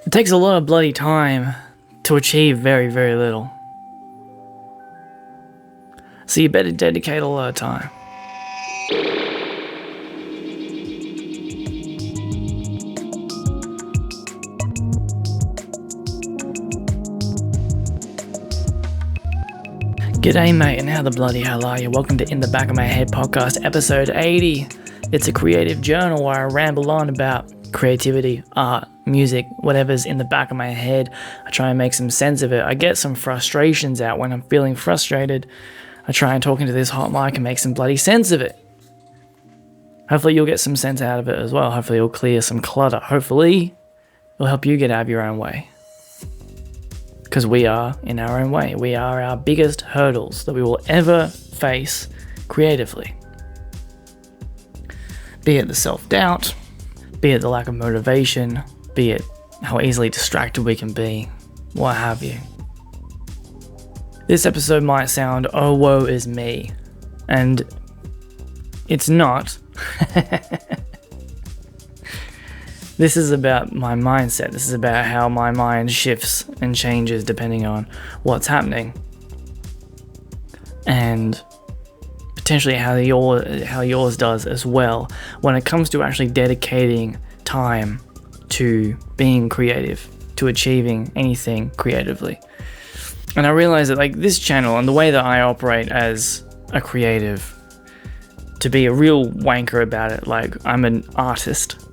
It takes a lot of bloody time to achieve very, very little. So you better dedicate a lot of time. G'day mate, and how the bloody hell are you? Welcome to In the Back of My Head podcast, episode 80. It's a creative journal where I ramble on about creativity, art, music, whatever's in the back of my head. I try and make some sense of it. I get some frustrations out when I'm feeling frustrated. I try and talk into this hot mic and make some bloody sense of it. Hopefully you'll get some sense out of it as well. Hopefully it'll clear some clutter. Hopefully it'll help you get out of your own way. Because we are in our own way. We are our biggest hurdles that we will ever face creatively. Be it the self-doubt, be it the lack of motivation, be it how easily distracted we can be, what have you. This episode might sound, oh woe is me, and it's not. This is about my mindset. This is about how my mind shifts and changes depending on what's happening. And potentially how yours does as well when it comes to actually dedicating time to being creative, to achieving anything creatively. And I realize that this channel and the way that I operate as a creative, to be a real wanker about it, I'm an artist.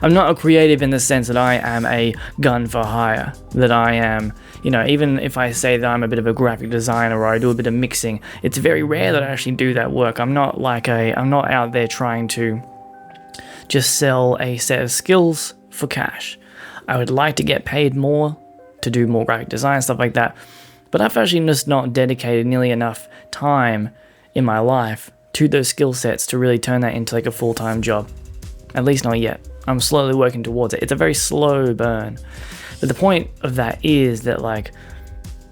I'm not a creative in the sense that I am a gun for hire, that I am, even if I say that I'm a bit of a graphic designer or I do a bit of mixing, it's very rare that I actually do that work. I'm not out there trying to just sell a set of skills for cash. I would like to get paid more to do more graphic design, stuff like that, but I've actually just not dedicated nearly enough time in my life to those skill sets to really turn that into a full-time job. At least not yet. I'm slowly working towards it. It's a very slow burn. But the point of that is that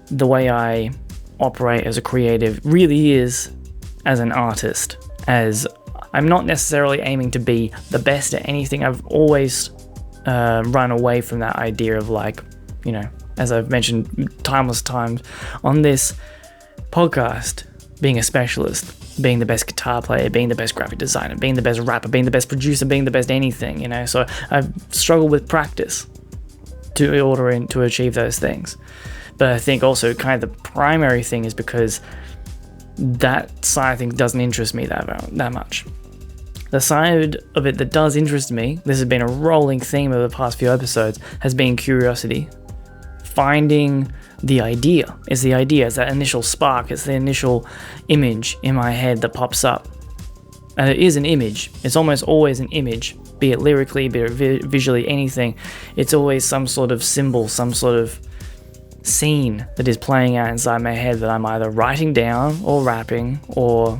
the way I operate as a creative really is as an artist, as I'm not necessarily aiming to be the best at anything. I've always run away from that idea of as I've mentioned timeless times on this podcast, being a specialist, being the best guitar player, being the best graphic designer, being the best rapper, being the best producer, being the best anything, So I've struggled with practice to achieve those things. But I think also kind of the primary thing is because that side of things doesn't interest me that much. The side of it that does interest me, this has been a rolling theme of the past few episodes, has been curiosity. Finding the idea. It's that initial spark, it's the initial image in my head that pops up. And it is an image. It's almost always an image, be it lyrically, be it visually, anything. It's always some sort of symbol, some sort of scene that is playing out inside my head that I'm either writing down or rapping or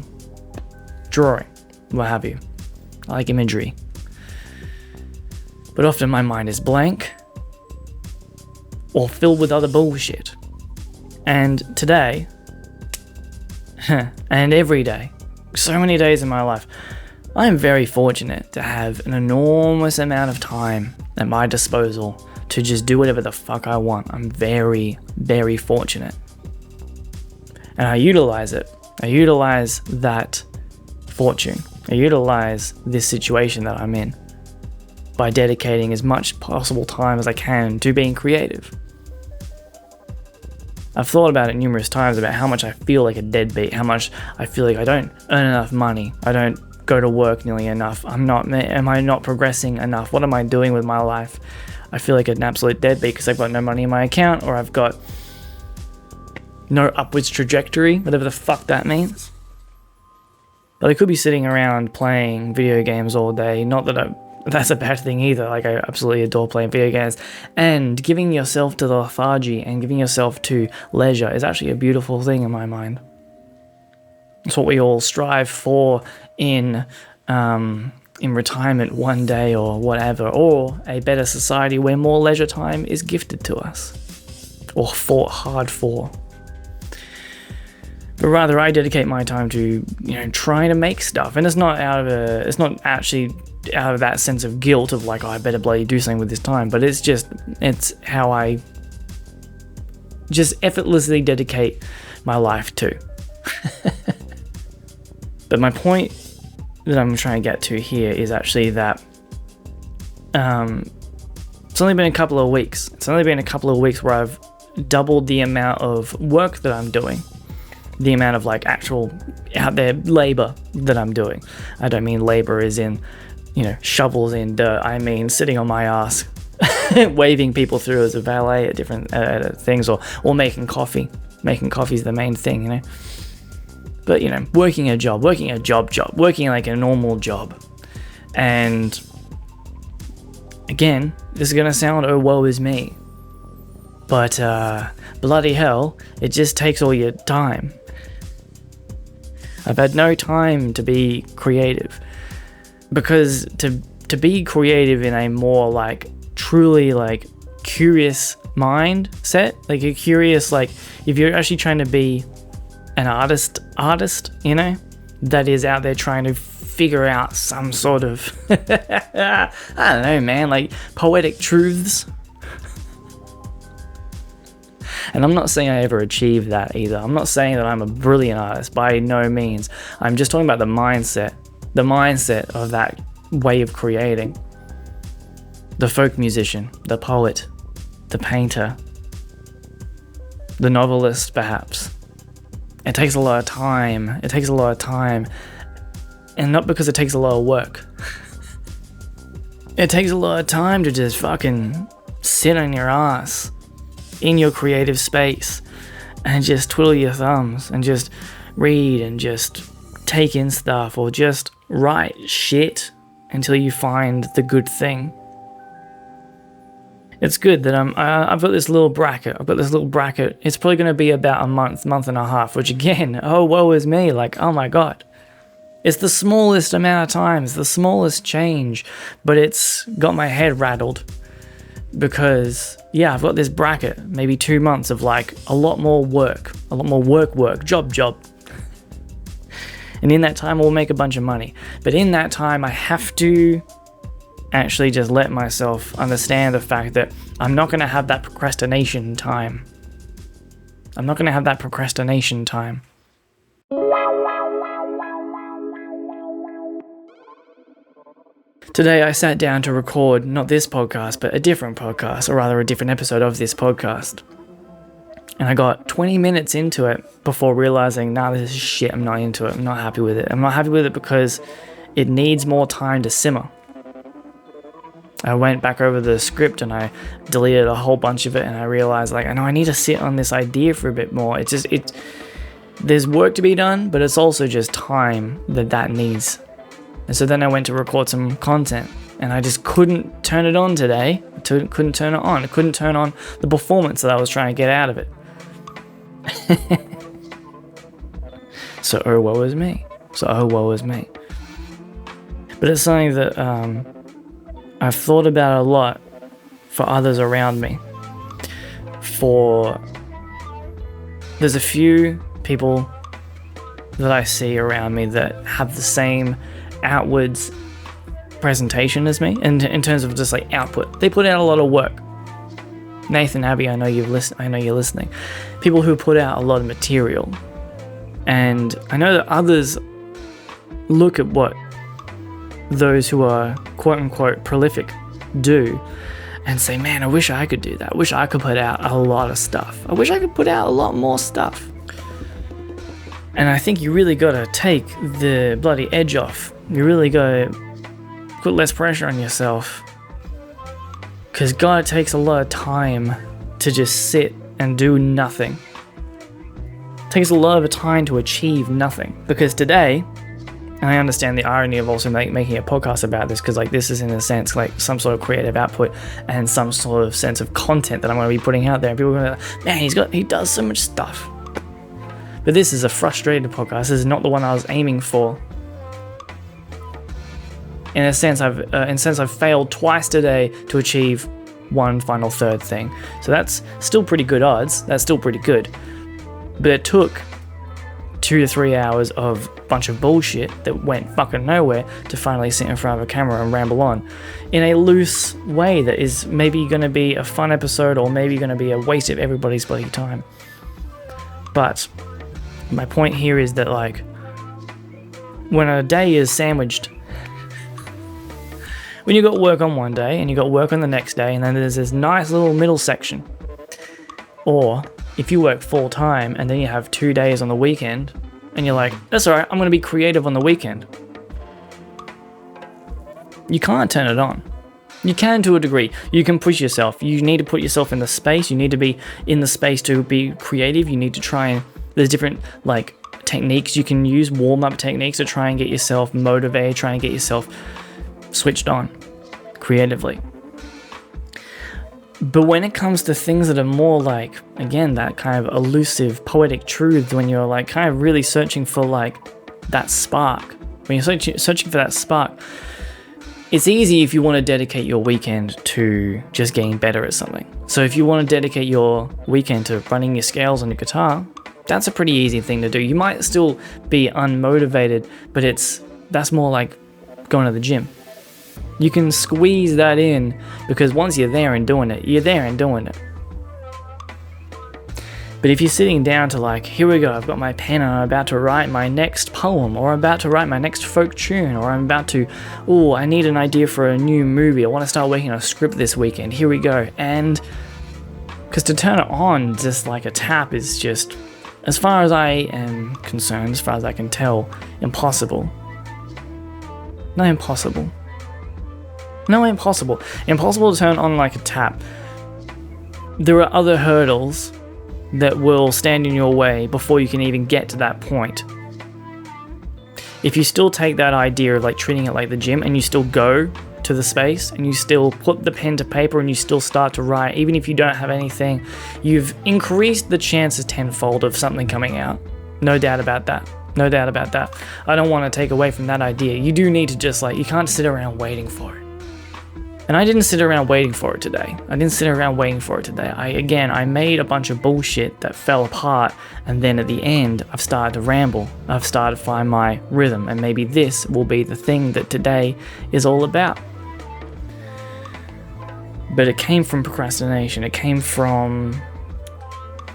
drawing, what have you. I like imagery. But often my mind is blank or filled with other bullshit. And today, and every day, so many days in my life, I am very fortunate to have an enormous amount of time at my disposal to just do whatever the fuck I want. I'm very, very fortunate. And I utilize it. I utilize that fortune. I utilize this situation that I'm in by dedicating as much possible time as I can to being creative. I've thought about it numerous times about how much I feel like a deadbeat, how much I feel like I don't earn enough money, I don't go to work nearly enough, am I not progressing enough, what am I doing with my life? I feel like an absolute deadbeat because I've got no money in my account, or I've got no upwards trajectory, whatever the fuck that means. But I could be sitting around playing video games all day, not that that's a bad thing either. I absolutely adore playing video games, and giving yourself to the lethargy and giving yourself to leisure is actually a beautiful thing in my mind. It's what we all strive for in retirement one day or whatever, or a better society where more leisure time is gifted to us or fought hard for. But rather I dedicate my time to, trying to make stuff. And it's not actually out of that sense of guilt of like, oh, I better bloody do something with this time. But it's how I just effortlessly dedicate my life to. But my point that I'm trying to get to here is actually that it's only been a couple of weeks. It's only been a couple of weeks where I've doubled the amount of work that I'm doing, the amount of like actual out there labor that I'm doing. I don't mean labor as in, shovels in dirt. I mean sitting on my ass, waving people through as a valet at different things, or making coffee. Making coffee is the main thing, But, working a job, working like a normal job. And again, this is going to sound, oh, woe is me. But bloody hell, it just takes all your time. I've had no time to be creative. Because to be creative in a more like truly like curious mindset, like a curious, like if you're actually trying to be an artist, that is out there trying to figure out some sort of, I don't know, man, like poetic truths. And I'm not saying I ever achieved that either. I'm not saying that I'm a brilliant artist, by no means. I'm just talking about the mindset of that way of creating. The folk musician, the poet, the painter, the novelist, perhaps. It takes a lot of time. And not because it takes a lot of work. It takes a lot of time to just fucking sit on your ass in your creative space and just twiddle your thumbs and just read and just take in stuff or just write shit until you find the good thing. It's good that I've got this little bracket. It's probably going to be about a month and a half, which again, oh, woe is me. Like, oh my God. It's the smallest amount of time. It's the smallest change, but it's got my head rattled because, yeah, I've got this bracket, maybe 2 months of like a lot more work, job. And in that time, we'll make a bunch of money. But in that time, I have to actually just let myself understand the fact that I'm not going to have that procrastination time. Today I sat down to record not this podcast, but a different podcast, or rather a different episode of this podcast. And I got 20 minutes into it before realizing, nah, this is shit, I'm not into it, I'm not happy with it. I'm not happy with it because it needs more time to simmer. I went back over the script and I deleted a whole bunch of it, and I realized, like, I know I need to sit on this idea for a bit more. There's work to be done, but it's also just time that needs. And so then I went to record some content, and I just couldn't turn it on today. Couldn't turn it on. I couldn't turn on the performance that I was trying to get out of it. So, oh, woe is me. But it's something that I've thought about a lot for others around me. There's a few people that I see around me that have the same outwards presentation as me in terms of just like output. They put out a lot of work. Nathan, Abby, I know you're listening. People who put out a lot of material. And I know that others look at what those who are quote unquote prolific do and say, man, I wish I could do that. I wish I could put out a lot of stuff. I wish I could put out a lot more stuff. And I think you really gotta take the bloody edge off. You really gotta put less pressure on yourself. Because God, it takes a lot of time to just sit and do nothing. It takes a lot of time to achieve nothing. Because today, and I understand the irony of also making a podcast about this, because like this is in a sense like some sort of creative output and some sort of sense of content that I'm going to be putting out there. And people are going to be like, man, he does so much stuff. But this is a frustrated podcast. This is not the one I was aiming for. In a sense, I've failed twice today to achieve one final third thing. So that's still pretty good odds. That's still pretty good. But it took 2 to 3 hours of bunch of bullshit that went fucking nowhere to finally sit in front of a camera and ramble on in a loose way that is maybe going to be a fun episode or maybe going to be a waste of everybody's bloody time. But my point here is that, like, when a day is sandwiched, when you got work on one day and you got work on the next day, and then there's this nice little middle section, or if you work full time and then you have 2 days on the weekend and you're like, that's all right, I'm going to be creative on the weekend. You can't turn it on. You can to a degree. You can push yourself. You need to put yourself in the space. You need to be in the space to be creative. You need to try and, there's different like techniques you can use, warm-up techniques to try and get yourself motivated, try and get yourself switched on creatively. But when it comes to things that are more like, again, that kind of elusive poetic truths, when you're like kind of really searching for like that spark, when you're searching for that spark, it's easy if you want to dedicate your weekend to just getting better at something. So if you want to dedicate your weekend to running your scales on your guitar, that's a pretty easy thing to do. You might still be unmotivated, but that's more like going to the gym. You can squeeze that in because once you're there and doing it, you're there and doing it. But if you're sitting down to like, here we go, I've got my pen and I'm about to write my next poem, or I'm about to write my next folk tune, or I'm about to, I need an idea for a new movie, I want to start working on a script this weekend, here we go. And because to turn it on just like a tap is just, as far as I am concerned, as far as I can tell, impossible. No, impossible. No, impossible. Impossible to turn on like a tap. There are other hurdles that will stand in your way before you can even get to that point. If you still take that idea of like treating it like the gym and you still go to the space and you still put the pen to paper and you still start to write, even if you don't have anything, you've increased the chances tenfold of something coming out. No doubt about that. No doubt about that. I don't want to take away from that idea. You do need to just like, you can't sit around waiting for it. And I didn't sit around waiting for it today. I made a bunch of bullshit that fell apart, and then at the end, I've started to ramble. I've started to find my rhythm, and maybe this will be the thing that today is all about. But it came from procrastination. It came from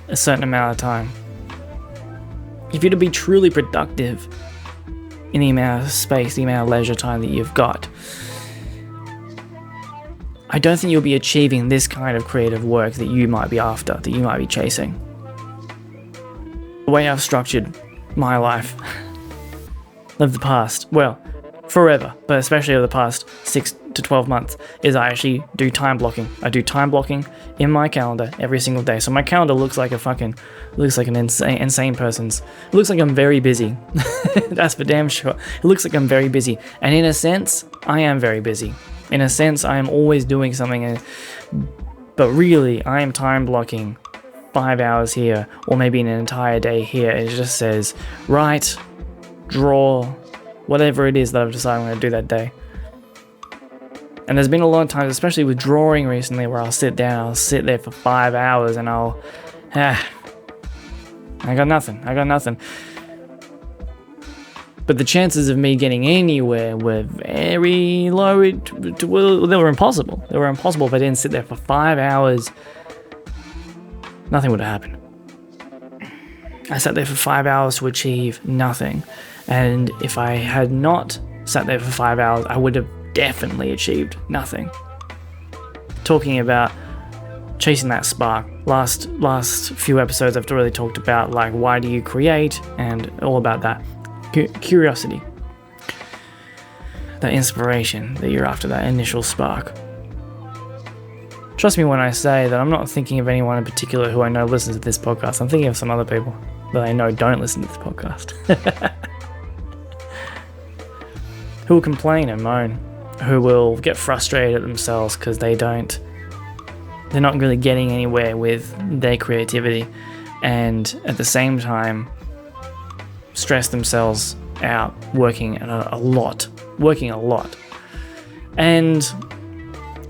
a certain amount of time. If you're to be truly productive in the amount of space, the amount of leisure time that you've got, I don't think you'll be achieving this kind of creative work that you might be after, that you might be chasing. The way I've structured my life of the past, well, forever, but especially over the past 6 to 12 months, is I actually do time blocking. I do time blocking in my calendar every single day. So my calendar looks like an insane person's. It looks like I'm very busy. That's for damn sure. It looks like I'm very busy. And in a sense, I am very busy. In a sense, I am always doing something, but really, I am time blocking 5 hours here, or maybe an entire day here. It just says, write, draw, whatever it is that I've decided I'm going to do that day. And there's been a lot of times, especially with drawing recently, where I'll sit there for 5 hours, and I got nothing. But the chances of me getting anywhere were very low. They were impossible. If I didn't sit there for 5 hours, nothing would have happened. I sat there for 5 hours to achieve nothing. And if I had not sat there for 5 hours, I would have definitely achieved nothing. Talking about chasing that spark. Last few episodes I've really talked about like why do you create and all about that. Curiosity, that inspiration that you're after, that initial spark. Trust me when I say that I'm not thinking of anyone in particular who I know listens to this podcast. I'm thinking of some other people that I know don't listen to this podcast. Who will complain and moan, who will get frustrated at themselves because they're not really getting anywhere with their creativity, and at the same time stress themselves out working a lot. And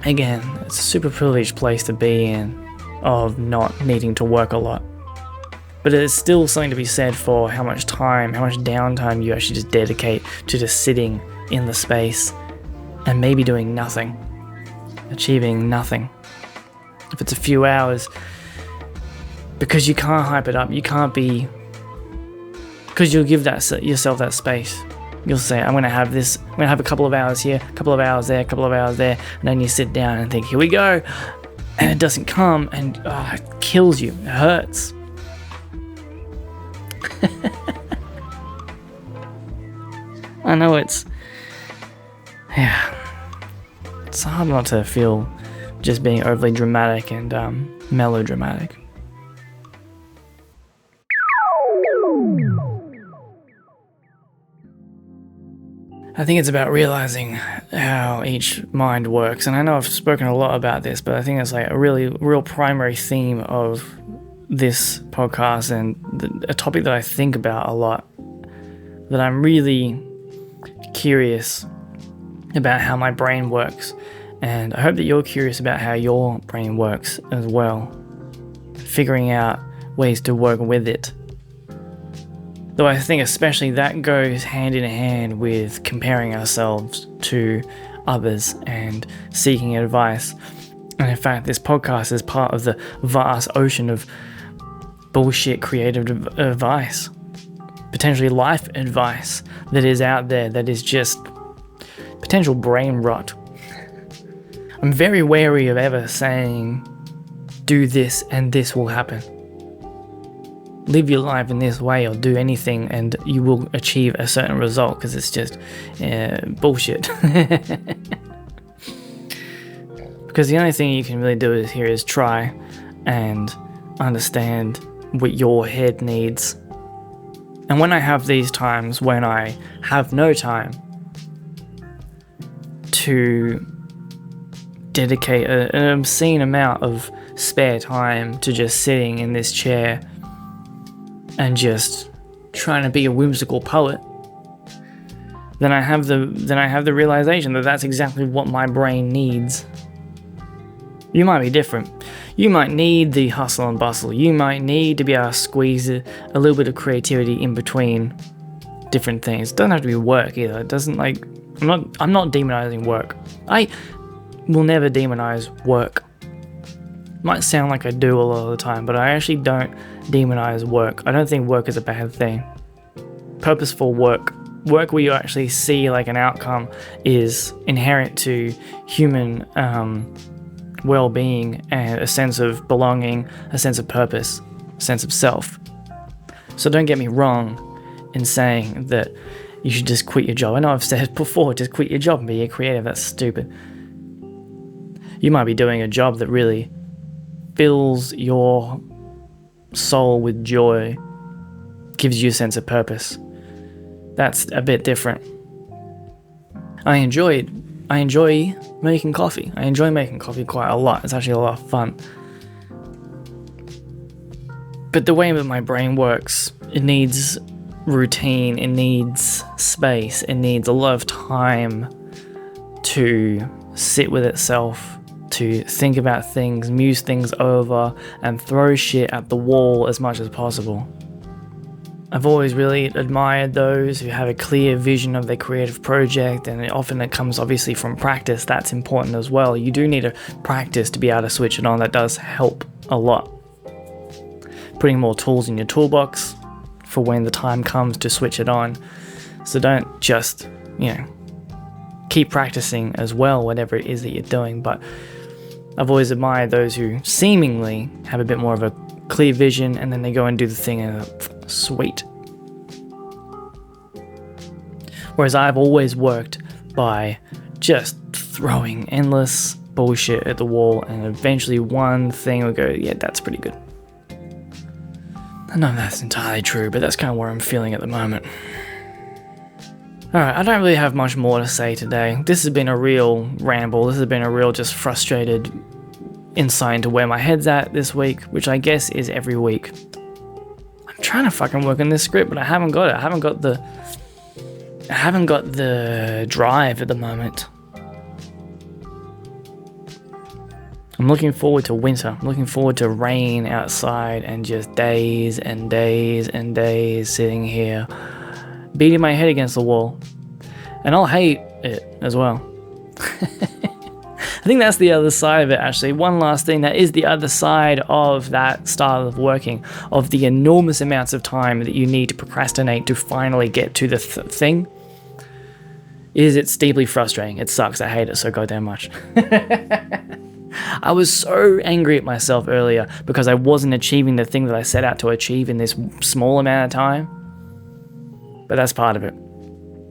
again, it's a super privileged place to be in, of not needing to work a lot. But there's still something to be said for how much time, how much downtime you actually just dedicate to just sitting in the space and maybe doing nothing, achieving nothing. If it's a few hours, because you can't hype it up, you can't be, because you'll give yourself that space. You'll say, I'm going to have this, I'm going to have a couple of hours here, a couple of hours there, a couple of hours there, and then you sit down and think, here we go, and it doesn't come, and it kills you, it hurts. I know it's hard not to feel just being overly dramatic and melodramatic. I think it's about realizing how each mind works, and I know I've spoken a lot about this, but I think it's like a real primary theme of this podcast, and a topic that I think about a lot, that I'm really curious about how my brain works, and I hope that you're curious about how your brain works as well, figuring out ways to work with it. Though I think especially that goes hand in hand with comparing ourselves to others and seeking advice. And in fact, this podcast is part of the vast ocean of bullshit creative advice, potentially life advice that is out there that is just potential brain rot. I'm very wary of ever saying, do this and this will happen. Live your life in this way or do anything and you will achieve a certain result, because it's just bullshit. Because the only thing you can really do here is try and understand what your head needs. And when I have these times when I have no time to dedicate an obscene amount of spare time to just sitting in this chair and just trying to be a whimsical poet, then I have the realization that that's exactly what my brain needs. You might be different. You might need the hustle and bustle. You might need to be able to squeeze a little bit of creativity in between different things. It doesn't have to be work either. It doesn't like, I'm not demonizing work. I will never demonize work. Might sound like I do a lot of the time, but I actually don't demonize work. I don't think work is a bad thing. Purposeful work where you actually see like an outcome, is inherent to human well-being and a sense of belonging, a sense of purpose, a sense of self. So don't get me wrong in saying that you should just quit your job. I know I've said before, just quit your job and be a creative. That's stupid. You might be doing a job that really fills your soul with joy, gives you a sense of purpose. That's a bit different. I enjoy making coffee. I enjoy making coffee quite a lot. It's actually a lot of fun. But the way that my brain works, it needs routine, it needs space, it needs a lot of time to sit with itself, to think about things, muse things over, and throw shit at the wall as much as possible. I've always really admired those who have a clear vision of their creative project, and often it comes obviously from practice. That's important as well. You do need to practice to be able to switch it on. That does help a lot. Putting more tools in your toolbox for when the time comes to switch it on. So don't just, keep practicing as well, whatever it is that you're doing. But I've always admired those who seemingly have a bit more of a clear vision, and then they go and do the thing and sweet. Whereas I've always worked by just throwing endless bullshit at the wall, and eventually one thing will go, yeah, that's pretty good. I know that's entirely true, but that's kind of where I'm feeling at the moment. Alright, I don't really have much more to say today. This has been a real ramble. This has been a real just frustrated insight into where my head's at this week, which I guess is every week. I'm trying to fucking work on this script, but I haven't got it. I haven't got the drive at the moment. I'm looking forward to winter. I'm looking forward to rain outside and just days and days and days sitting here, beating my head against the wall. And I'll hate it as well. I think that's the other side of it, actually. One last thing, that is the other side of that style of working, of the enormous amounts of time that you need to procrastinate to finally get to the thing, is it's deeply frustrating. It sucks. I hate it so goddamn much. I was so angry at myself earlier because I wasn't achieving the thing that I set out to achieve in this small amount of time. But that's part of it.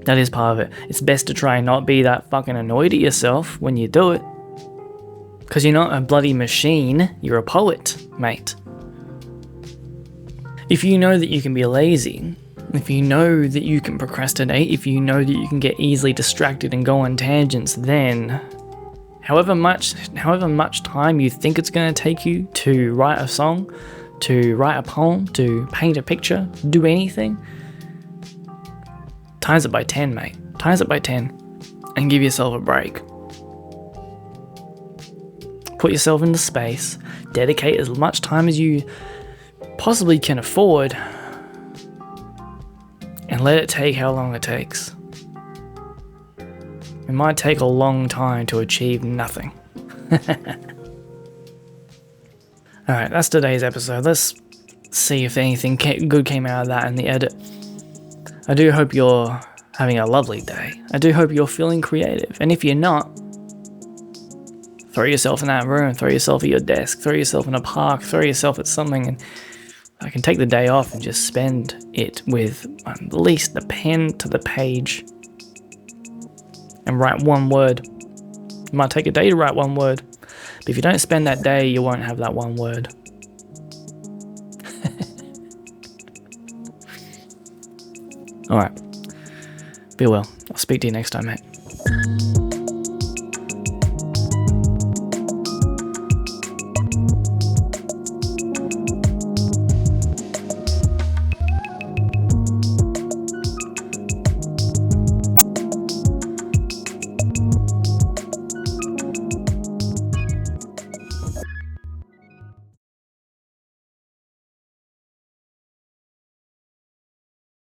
That is part of it. It's best to try and not be that fucking annoyed at yourself when you do it. Because you're not a bloody machine, you're a poet, mate. If you know that you can be lazy, if you know that you can procrastinate, if you know that you can get easily distracted and go on tangents, then however much time you think it's going to take you to write a song, to write a poem, to paint a picture, do anything, times it by 10, mate. Times it by 10 and give yourself a break. Put yourself into space, dedicate as much time as you possibly can afford, and let it take how long it takes. It might take a long time to achieve nothing. Alright, that's today's episode. Let's see if anything good came out of that in the edit. I do hope you're having a lovely day. I do hope you're feeling creative. And if you're not, throw yourself in that room, throw yourself at your desk, throw yourself in a park, throw yourself at something, and I can take the day off and just spend it with at least the pen to the page and write one word. It might take a day to write one word, but if you don't spend that day, you won't have that one word. Alright, be well. I'll speak to you next time, mate.